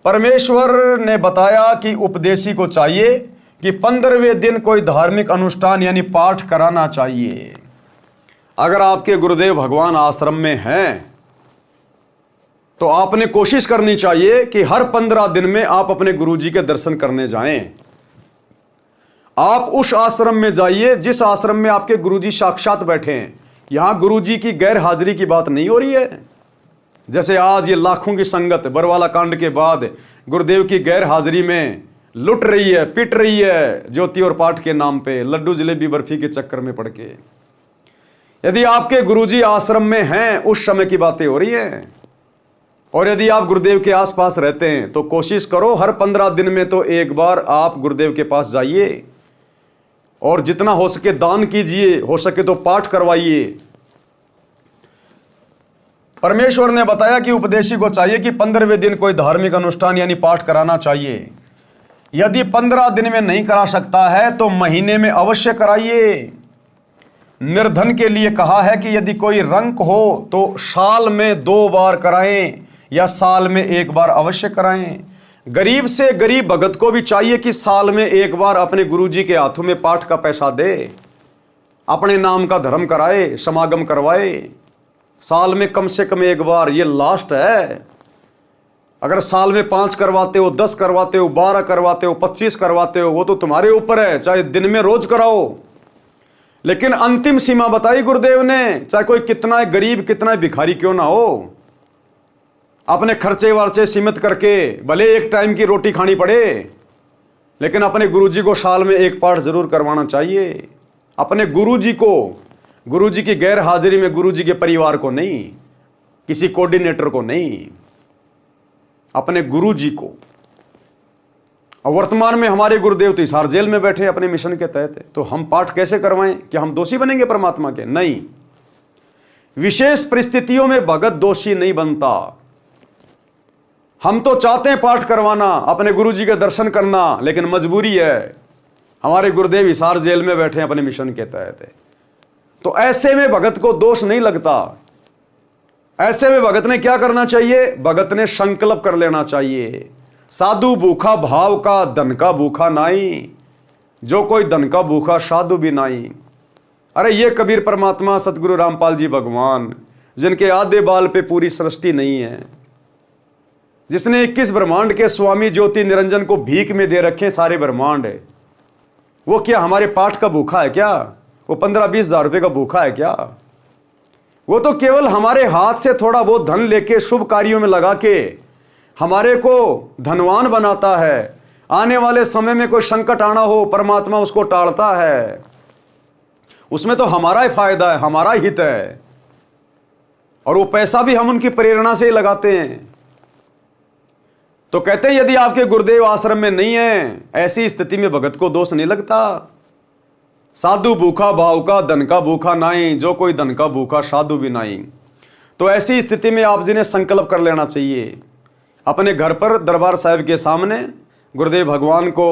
परमेश्वर ने बताया कि उपदेशी को चाहिए कि 15वें दिन कोई धार्मिक अनुष्ठान यानी पाठ कराना चाहिए। अगर आपके गुरुदेव भगवान आश्रम में हैं तो आपने कोशिश करनी चाहिए कि हर 15 दिन में आप अपने गुरुजी के दर्शन करने जाएं। आप उस आश्रम में जाइए जिस आश्रम में आपके गुरुजी साक्षात बैठे हैं। यहां गुरुजी की गैर हाजिरी की बात नहीं हो रही है। जैसे आज ये लाखों की संगत बरवाला कांड के बाद गुरुदेव की गैर हाजिरी में लुट रही है, पिट रही है, ज्योति और पाठ के नाम पे, लड्डू जलेबी बर्फी के चक्कर में पड़ के। यदि आपके गुरुजी आश्रम में हैं, उस समय की बातें हो रही हैं। और यदि आप गुरुदेव के आसपास रहते हैं तो कोशिश करो हर 15 दिन में तो एक बार आप गुरुदेव के पास जाइए और जितना हो सके दान कीजिए, हो सके तो पाठ करवाइए। परमेश्वर ने बताया कि उपदेशी को चाहिए कि 15वें दिन कोई धार्मिक अनुष्ठान यानी पाठ कराना चाहिए। यदि 15 दिन में नहीं करा सकता है तो महीने में अवश्य कराइए। निर्धन के लिए कहा है कि यदि कोई रंक हो तो साल में 2 बार कराएं या साल में 1 बार अवश्य कराएं। गरीब से गरीब भगत को भी चाहिए कि साल में 1 बार अपने गुरुजी के हाथों में पाठ का पैसा दे, अपने नाम का धर्म कराए, समागम करवाए। साल में कम से कम 1 बार, ये लास्ट है। अगर साल में 5 करवाते हो, 10 करवाते हो, 12 करवाते हो, 25 करवाते हो, वो तो तुम्हारे ऊपर है। चाहे दिन में रोज कराओ, लेकिन अंतिम सीमा बताई गुरुदेव ने। चाहे कोई कितना गरीब, कितना भिखारी क्यों ना हो, अपने खर्चे वर्चे सीमित करके भले एक टाइम की रोटी खानी पड़े, लेकिन अपने गुरुजी को साल में 1 पाठ जरूर करवाना चाहिए। अपने गुरुजी को, गुरुजी की गैर हाजिरी में, गुरुजी के परिवार को नहीं, किसी कोऑर्डिनेटर को नहीं, अपने गुरुजी को। और वर्तमान में हमारे गुरुदेव तो हिसार जेल में बैठे अपने मिशन के तहत, तो हम पाठ कैसे करवाएं? क्या हम दोषी बनेंगे परमात्मा के? नहीं। विशेष परिस्थितियों में भगत दोषी नहीं बनता। हम तो चाहते हैं पाठ करवाना, अपने गुरुजी के दर्शन करना, लेकिन मजबूरी है। हमारे गुरुदेव हिसार जेल में बैठे अपने मिशन के तहत, तो ऐसे में भगत को दोष नहीं लगता। ऐसे में भगत ने क्या करना चाहिए? भगत ने संकल्प कर लेना चाहिए। साधु भूखा भाव का, धन का भूखा नाई, जो कोई धन का भूखा साधु भी नाई। अरे ये कबीर परमात्मा सतगुरु रामपाल जी भगवान, जिनके आधे बाल पे पूरी सृष्टि नहीं है, जिसने 21 ब्रह्मांड के स्वामी ज्योति निरंजन को भीख में दे रखे सारे ब्रह्मांड, वो क्या हमारे पाठ का भूखा है क्या? वो 15-20 हजार रुपए का भूखा है क्या? वो तो केवल हमारे हाथ से थोड़ा बहुत धन लेके शुभ कार्यों में लगा के हमारे को धनवान बनाता है। आने वाले समय में कोई संकट आना हो, परमात्मा उसको टालता है। उसमें तो हमारा ही फायदा है, हमारा हित है, और वो पैसा भी हम उनकी प्रेरणा से ही लगाते हैं। तो कहते हैं यदि आपके गुरुदेव आश्रम में नहीं है, ऐसी स्थिति में भगत को दोष नहीं लगता। साधु भूखा भाव का, धन का भूखा नाई, जो कोई धन का भूखा साधु भी नाई। तो ऐसी स्थिति में आप जी ने संकल्प कर लेना चाहिए। अपने घर पर दरबार साहिब के सामने गुरुदेव भगवान को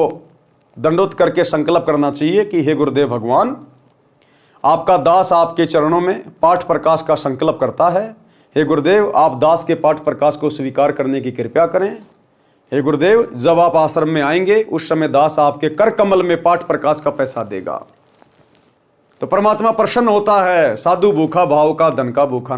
दंडोत करके संकल्प करना चाहिए कि हे गुरुदेव भगवान, आपका दास आपके चरणों में पाठ प्रकाश का संकल्प करता है। हे गुरुदेव, आप दास के पाठ प्रकाश को स्वीकार करने की कृपया करें। हे गुरुदेव, जब आप आश्रम में आएंगे उस समय दास आपके कर कमल में पाठ प्रकाश का पैसा देगा। तो परमात्मा प्रसन्न होता है। साधु भूखा भाव का, धन का भूखा